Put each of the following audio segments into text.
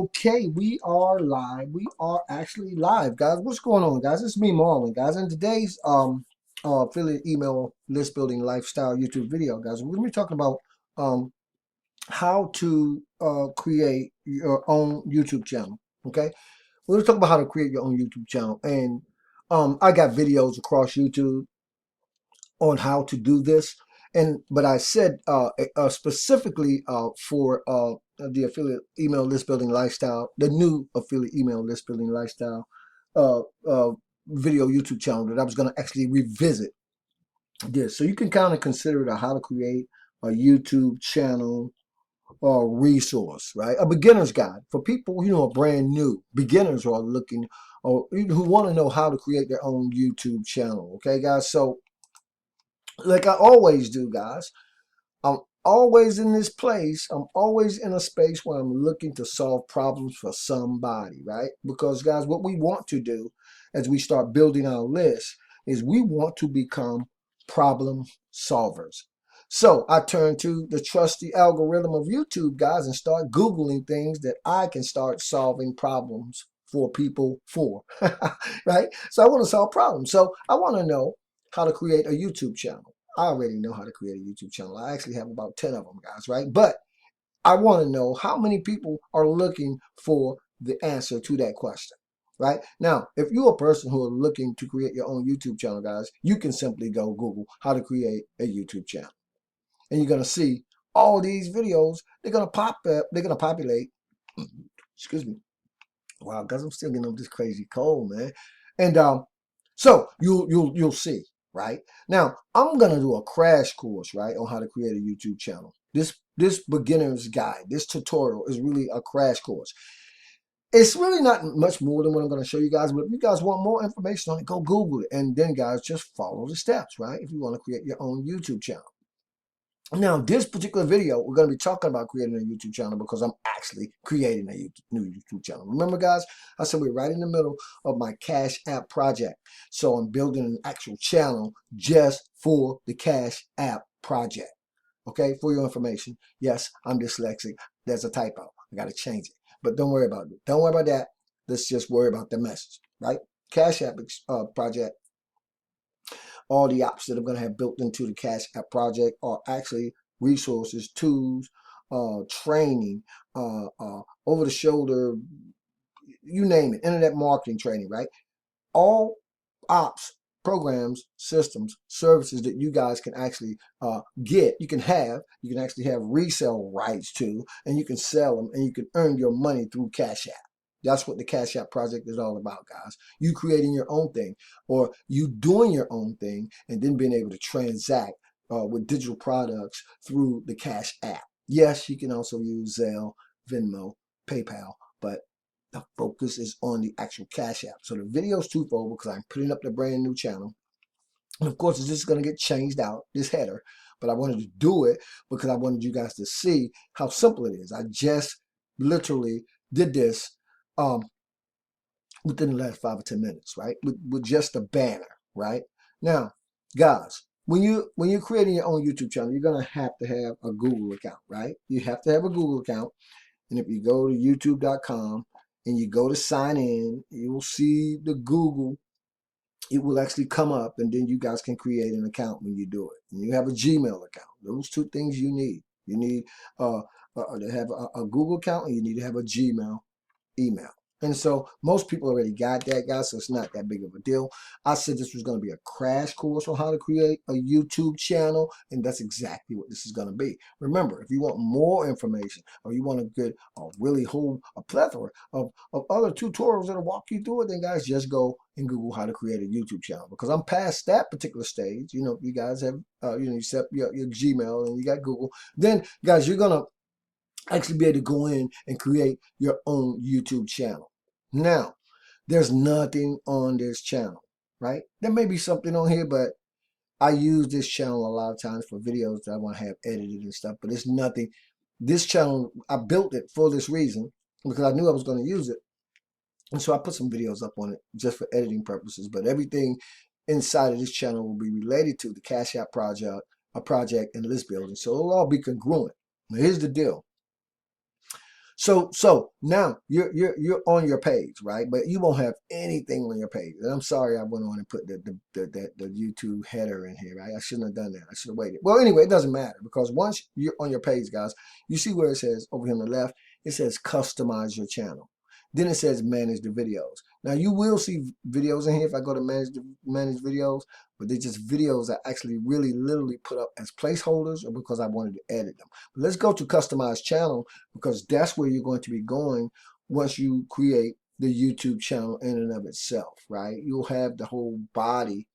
Okay, we are live. We are actually live, guys. What's going on, guys? It's me, Marlon, guys. In today's affiliate email list building lifestyle YouTube video, guys, we're gonna be talking about how to create your own YouTube channel. Okay, we're gonna talk about how to create your own YouTube channel, and I got videos across YouTube on how to do this. But I said specifically for the affiliate email list building lifestyle, the new affiliate email list building lifestyle uh, uh, video YouTube channel, that I was going to actually revisit this. So you can kind of consider it how to create a YouTube channel or resource, right? A beginner's guide for people, brand new beginners who are looking or who want to know how to create their own YouTube channel. Okay, guys. So like I always do, guys, I'm always in this place. I'm always in a space where I'm looking to solve problems for somebody, right? Because, guys, what we want to do as we start building our list is we want to become problem solvers. So I turn to the trusty algorithm of YouTube, guys, and start Googling things that I can start solving problems for people for, right? So I want to solve problems. So I want to know how to create a YouTube channel. I already know how to create a YouTube channel. I actually have about 10 of them, guys, right? But I want to know how many people are looking for the answer to that question, right? Now, if you're a person who are looking to create your own YouTube channel, guys, you can simply go Google how to create a YouTube channel. And you're going to see all these videos. They're going to pop up. They're going to populate. Excuse me. Wow, guys, I'm still getting up this crazy cold, man. And so you'll see, right? Now, I'm gonna do a crash course, right, on how to create a YouTube channel. This beginner's guide, this tutorial is really a crash course. It's really not much more than what I'm going to show you guys, but if you guys want more information on it, go Google it. And then, guys, just follow the steps, right, if you want to create your own YouTube channel. Now, this particular video, we're going to be talking about creating a YouTube channel because I'm actually creating a new YouTube channel. Remember, guys, I said we're right in the middle of my Cash App project. So I'm building an actual channel just for the Cash App project. Okay, for your information, yes, I'm dyslexic. There's a typo. I got to change it. But don't worry about it. Don't worry about that. Let's just worry about the message, right? Cash App project. All the apps that I'm going to have built into the Cash App project are actually resources, tools, training, over the shoulder, you name it, internet marketing training, right? All ops, programs, systems, services that you guys can actually get, you can actually have resale rights to, and you can sell them and you can earn your money through Cash App. That's what the Cash App project is all about, guys. You creating your own thing, or you doing your own thing, and then being able to transact with digital products through the Cash App. Yes, you can also use Zelle, Venmo, PayPal, but the focus is on the actual Cash App. So the video is twofold because I'm putting up the brand new channel. And of course, it's just going to get changed out, this header. But I wanted to do it because I wanted you guys to see how simple it is. I just literally did this within the last 5 or 10 minutes, right? With just a banner, right? Now, guys, when you're creating your own YouTube channel, you're gonna have to have a Google account, right? You have to have a Google account. And if you go to youtube.com and you go to sign in, you will see the Google. It will actually come up, and then you guys can create an account when you do it. And you have a Gmail account. Those two things you need. You need to have a Google account, and you need to have a Gmail email. And so most people already got that, guys, so it's not that big of a deal. I said this was going to be a crash course on how to create a YouTube channel, and that's exactly what this is going to be. Remember, if you want more information or you want to get a plethora of other tutorials that'll walk you through it, then, guys, just go and Google how to create a YouTube channel, because I'm past that particular stage. You know, you guys have, you set up your Gmail and you got Google. Then, guys, you're going to actually be able to go in and create your own YouTube channel. Now, there's nothing on this channel, right? There may be something on here, but I use this channel a lot of times for videos that I want to have edited and stuff, but it's nothing. This channel, I built it for this reason because I knew I was going to use it. And so I put some videos up on it just for editing purposes, but everything inside of this channel will be related to the Cash App project, and list building. So it'll all be congruent. Now, here's the deal. So now you're on your page, right? But you won't have anything on your page. And I'm sorry I went on and put the YouTube header in here, right? I shouldn't have done that. I should have waited. Well, anyway, it doesn't matter because once you're on your page, guys, you see where it says over here on the left, it says customize your channel. Then it says manage the videos. Now you will see videos in here if I go to manage videos, but they're just videos I actually really literally put up as placeholders or because I wanted to edit them. But let's go to customize channel because that's where you're going to be going once you create the YouTube channel in and of itself, right? You'll have the whole body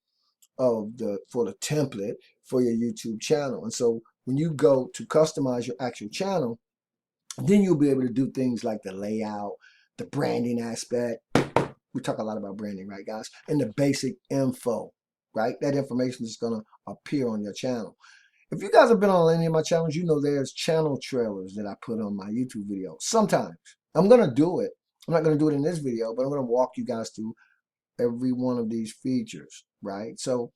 of the template for your YouTube channel. And so when you go to customize your actual channel, then you'll be able to do things like the layout, the branding aspect. We talk a lot about branding, right, guys? And the basic info, right? That information is going to appear on your channel. If you guys have been on any of my channels, you know there's channel trailers that I put on my YouTube videos. Sometimes. I'm going to do it. I'm not going to do it in this video, but I'm going to walk you guys through every one of these features, right? So,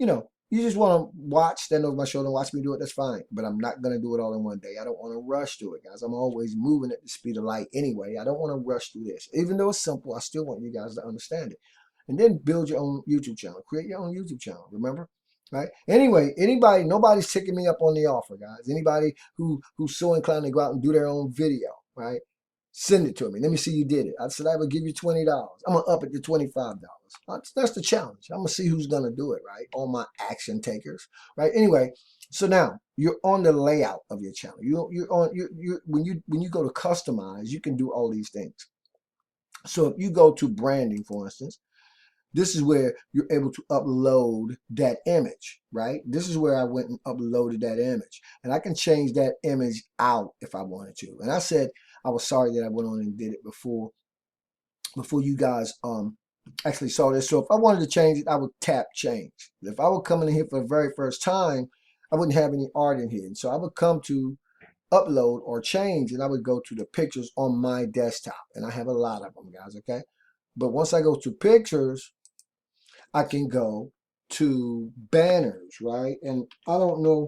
you know, you just want to watch, stand over my shoulder and watch me do it, that's fine. But I'm not going to do it all in one day. I don't want to rush through it, guys. I'm always moving at the speed of light anyway. I don't want to rush through this. Even though it's simple, I still want you guys to understand it. And then build your own YouTube channel. Create your own YouTube channel, remember? Right? Anyway, nobody's ticking me up on the offer, guys. Anybody who's so inclined to go out and do their own video, right? Send it to me. Let me see you did it. I said I would give you $20. I'm going to up it to $25. That's the challenge. I'm going to see who's going to do it, right? All my action takers, right? Anyway, so now you're on the layout of your channel. When you go to customize, you can do all these things. So if you go to branding, for instance, this is where you're able to upload that image, right? This is where I went and uploaded that image. And I can change that image out if I wanted to. And I said I was sorry that I went on and did it before you guys actually saw this. So if I wanted to change it, I would tap change. If I were coming in here for the very first time, I wouldn't have any art in here. And so I would come to upload or change, and I would go to the pictures on my desktop. And I have a lot of them, guys, okay? But once I go to pictures, I can go to banners, right? And I don't know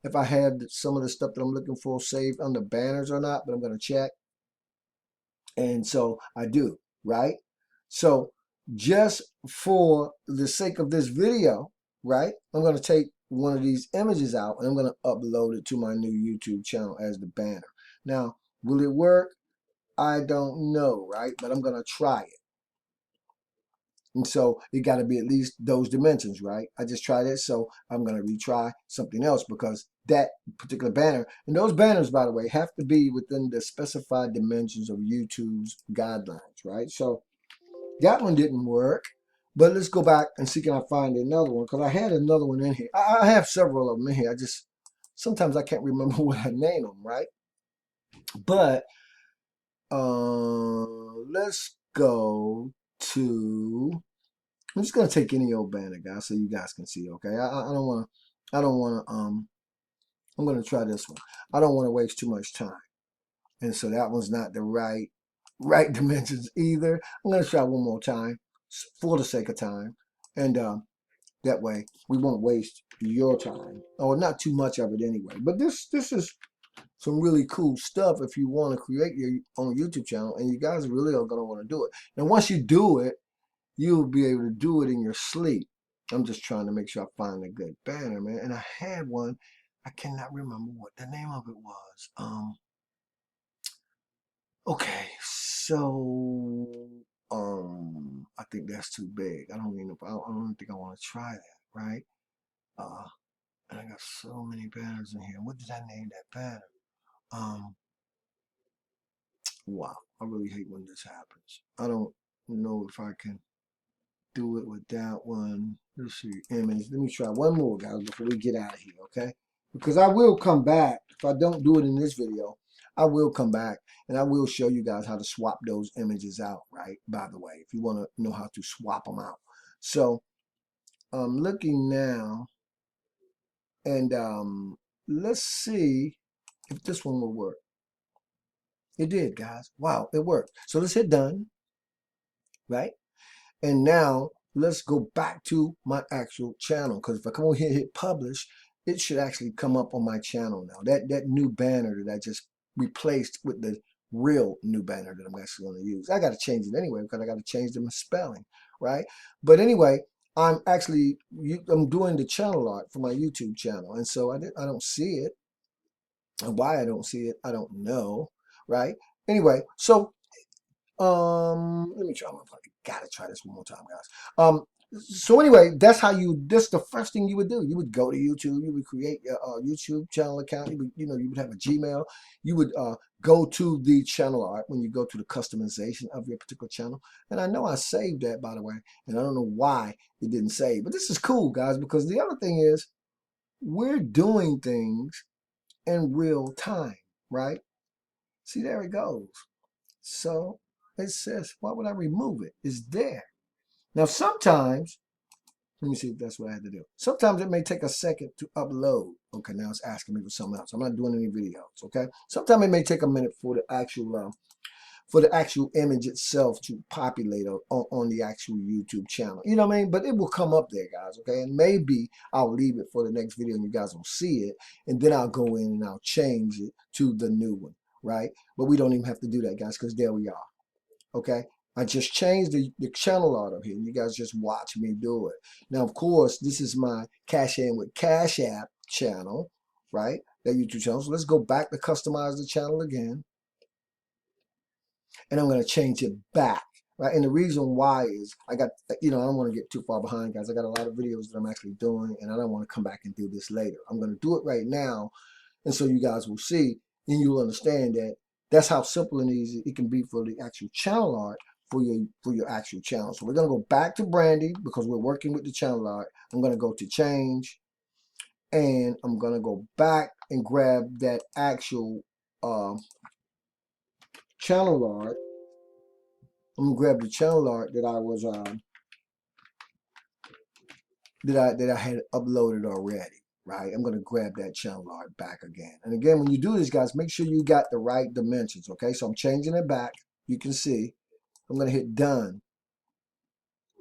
if I have some of the stuff that I'm looking for saved under banners or not, but I'm going to check. And so I do, right? So just for the sake of this video, right, I'm going to take one of these images out and I'm going to upload it to my new YouTube channel as the banner. Now, will it work? I don't know, right? But I'm going to try it. And so it got to be at least those dimensions, right? I just tried it, so I'm going to retry something else because that particular banner, and those banners, by the way, have to be within the specified dimensions of YouTube's guidelines, right? So that one didn't work, but let's go back and see can I find another one because I had another one in here. I have several of them in here. Sometimes I can't remember what I named them, right? But let's go to, I'm just gonna take any old banner, guys, so you guys can see. Okay, I don't want to. I'm gonna try this one. I don't want to waste too much time, and so that one's not the right dimensions either. I'm gonna try one more time for the sake of time, and that way we won't waste your time, or not too much of it anyway. But this is some really cool stuff if you want to create your own YouTube channel, and you guys really are gonna want to do it. And once you do it, you'll be able to do it in your sleep. I'm just trying to make sure I find a good banner, man. And I had one. I cannot remember what the name of it was. Okay, so I think that's too big. I don't think I want to try that, right? And I got so many banners in here. What did I name that banner? Wow, I really hate when this happens. I don't know if I can do it with that one. Let's see, image. Let me try one more, guys, before we get out of here, okay? Because I will come back. If I don't do it in this video, I will come back and I will show you guys how to swap those images out, right? By the way, if you want to know how to swap them out. So I'm looking now, and let's see if this one will work. It did, guys. Wow, it worked. So let's hit done, right? And now let's go back to my actual channel, because if I come over here and hit publish, it should actually come up on my channel now. That new banner that I just replaced with the real new banner that I'm actually going to use. I got to change it anyway because I got to change the spelling, right? But anyway, I'm doing the channel art for my YouTube channel, and so I don't see it, and why I don't see it, I don't know, right? Anyway, so let me try. I gotta try this one more time, guys. So anyway, that's the first thing you would do. You would go to YouTube. You would create your YouTube channel account. You would have a Gmail. You would go to the channel art when you go to the customization of your particular channel. And I know I saved that, by the way, and I don't know why it didn't save. But this is cool, guys, because the other thing is we're doing things in real time, right? See, there it goes. So it says, why would I remove it? It's there. Now, sometimes, let me see if that's what I had to do. Sometimes it may take a second to upload. Okay, now it's asking me for something else. I'm not doing any videos, okay? Sometimes it may take a minute for the actual image itself to populate on the actual YouTube channel. You know what I mean? But it will come up there, guys, okay? And maybe I'll leave it for the next video and you guys will see it. And then I'll go in and I'll change it to the new one, right? But we don't even have to do that, guys, because there we are. Okay, I just changed the channel art up here. You guys just watch me do it. Now, of course, this is my Cash In with Cash App channel, right? That YouTube channel. So let's go back to customize the channel again. And I'm going to change it back, right? And the reason why is I don't want to get too far behind, guys. I got a lot of videos that I'm actually doing, and I don't want to come back and do this later. I'm going to do it right now. And so you guys will see, and you'll understand that that's how simple and easy it can be for the actual channel art for your actual channel. So we're going to go back to branding because we're working with the channel art. I'm going to go to change, and I'm going to go back and grab that actual channel art. I'm going to grab the channel art that I was that I had uploaded already. Right, I'm going to grab that channel art back again. And again, when you do this, guys, make sure you got the right dimensions, okay? So I'm changing it back. You can see. I'm going to hit done,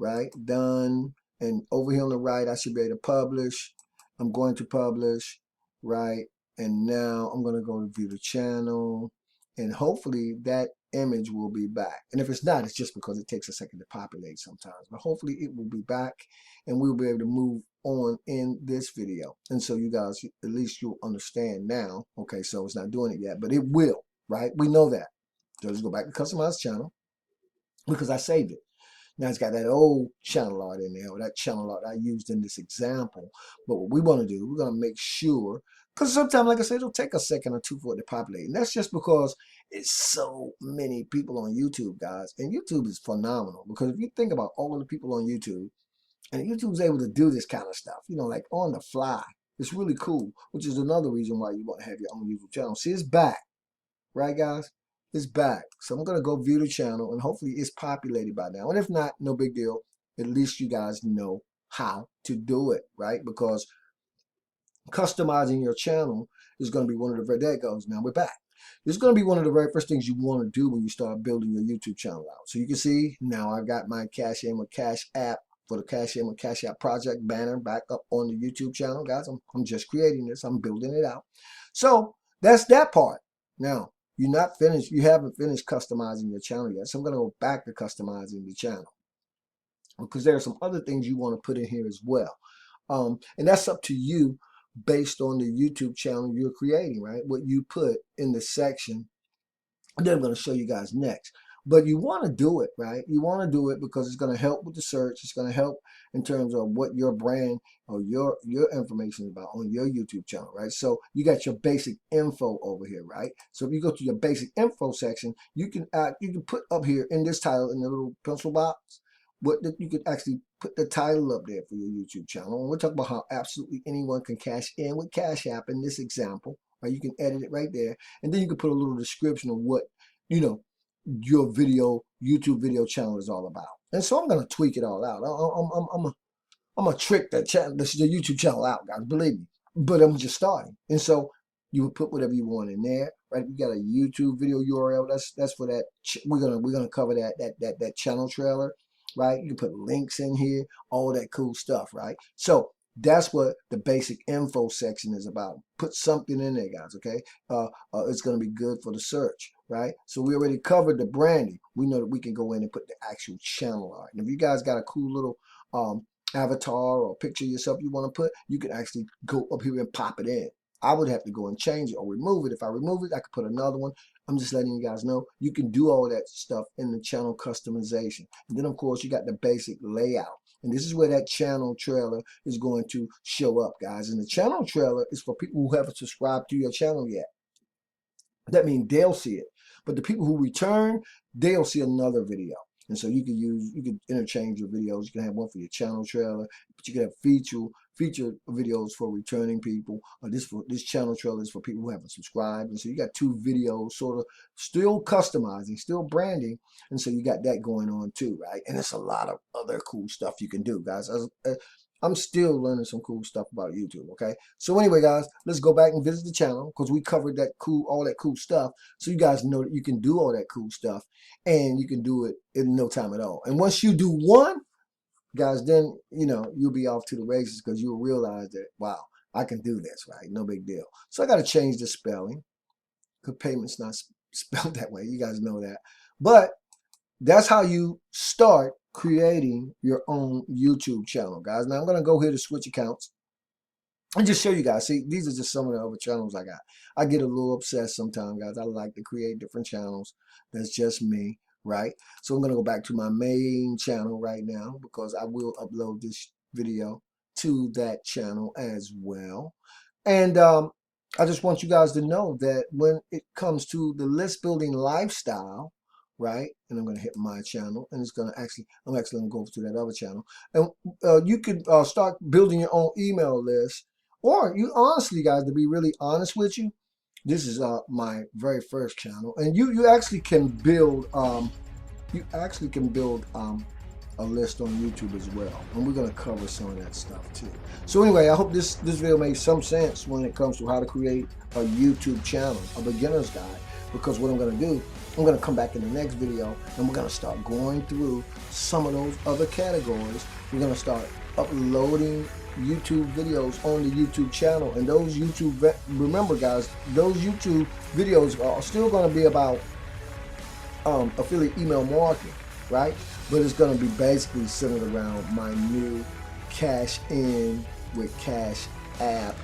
right? Done. And over here on the right, I should be able to publish. I'm going to publish, right? And now I'm going to go to view the channel. And hopefully that image will be back. And if it's not, it's just because it takes a second to populate sometimes. But hopefully it will be back and we'll be able to move on in this video. And so you guys, at least you'll understand now. Okay, so it's not doing it yet, but it will, right? We know that. So let's go back to customize channel because I saved it. Now it's got that old channel art in there, or that channel art I used in this example. But what we want to do, we're going to make sure, because sometimes, like I said, it'll take a second or two for it to populate. And that's just because it's so many people on YouTube, guys. And YouTube is phenomenal because if you think about all of the people on YouTube, and YouTube's able to do this kind of stuff, like on the fly. It's really cool, which is another reason why you want to have your own YouTube channel. See, it's back, right, guys? It's back. So I'm going to go view the channel, and hopefully it's populated by now. And if not, no big deal. At least you guys know how to do it, right? Because customizing your channel is going to be one of the, there it goes, now we're back. It's going to be one of the very first things you want to do when you start building your YouTube channel out. So you can see now I've got my Cash In with Cash App for the Cash In with Cash App project banner back up on the YouTube channel, guys. I'm just creating this. I'm building it out. So that's that part. Now, you're not finished. You haven't finished customizing your channel yet. So I'm going to go back to customizing the channel because there are some other things you want to put in here as well. And that's up to you based on the YouTube channel you're creating, right? What you put in the section that I'm going to show you guys next. But you want to do it, right? You want to do it because it's going to help with the search. It's going to help in terms of what your brand or your information is about on your YouTube channel, right? So you got your basic info over here, right? So if you go to your basic info section, you can put up here in this title in the little pencil box, you could actually put the title up there for your YouTube channel. And we'll talk about how absolutely anyone can cash in with Cash App in this example, right? You can edit it right there. And then you can put a little description of what, your YouTube video channel is all about. And so I'm going to tweak it all out. I'm going to trick the YouTube channel out, guys, believe me. But I'm just starting. And so you would put whatever you want in there, right? You got a YouTube video URL. That's for that. We're gonna cover that channel trailer, right? You can put links in here, all that cool stuff, right? So That's what the basic info section is about. Put something in there, guys, okay? It's going to be good for the search, right? So we already covered the branding. We know that we can go in and put the actual channel art. And if you guys got a cool little avatar or picture of yourself you want to put, you can actually go up here and pop it in. I would have to go and change it or remove it. If I remove it, I could put another one. I'm just letting you guys know you can do all that stuff in the channel customization. And then, of course, you got the basic layout. And this is where that channel trailer is going to show up, guys. And the channel trailer is for people who haven't subscribed to your channel yet. That means they'll see it. But the people who return, they'll see another video. And so you can interchange your videos. You can have one for your channel trailer, but you can have feature videos for returning people. This channel trailer is for people who haven't subscribed. And so you got two videos, sort of still customizing, still branding. And so you got that going on too, right? And it's a lot of other cool stuff you can do, guys. I'm still learning some cool stuff about YouTube, okay? So anyway, guys, let's go back and visit the channel because we covered all that cool stuff. So you guys know that you can do all that cool stuff and you can do it in no time at all. And once you do one, guys, then, you'll be off to the races because you'll realize that, wow, I can do this, right? No big deal. So I got to change the spelling because payment's not spelled that way. You guys know that. But that's how you start creating your own YouTube channel, guys. Now I'm going to go here to switch accounts and just show you guys. See, these are just some of the other channels I got. I get a little obsessed sometimes, guys. I like to create different channels. That's just me, right? So I'm going to go back to my main channel right now because I will upload this video to that channel as well. And I just want you guys to know that when it comes to the list building lifestyle, right? And I'm going to hit my channel, and it's going to I'm actually going to go to that other channel. And you could start building your own email list, or you honestly, guys, to be really honest with you, this is my very first channel, and you actually can build a list on YouTube as well, and we're going to cover some of that stuff too. So anyway, I hope this video made some sense when it comes to how to create a YouTube channel, a beginner's guide, because what I'm going to do, I'm going to come back in the next video and we're going to start going through some of those other categories. We're going to start uploading YouTube videos on the YouTube channel, and those remember guys, those YouTube videos are still going to be about affiliate email marketing, right? But it's going to be basically centered around my new Cash In with Cash App.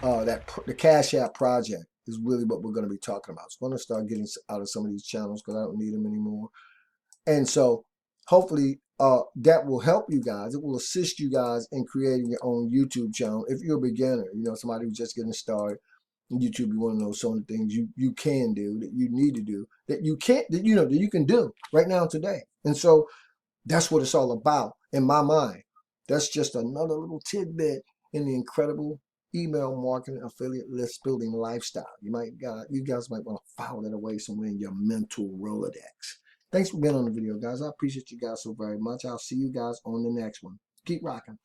The Cash App project is really what we're going to be talking about. So I'm going to start getting out of some of these channels because I don't need them anymore. And so hopefully that will help you guys. It will assist you guys in creating your own YouTube channel. If you're a beginner, somebody who's just getting started in YouTube, you want to know some of the things you can do, that you need to do, that you can't, that you can do right now today. And so that's what it's all about in my mind. That's just another little tidbit in the incredible email marketing affiliate list building lifestyle. You guys might want to file that away somewhere in your mental Rolodex. Thanks for being on the video, guys. I appreciate you guys so very much. I'll see you guys on the next one. Keep rocking.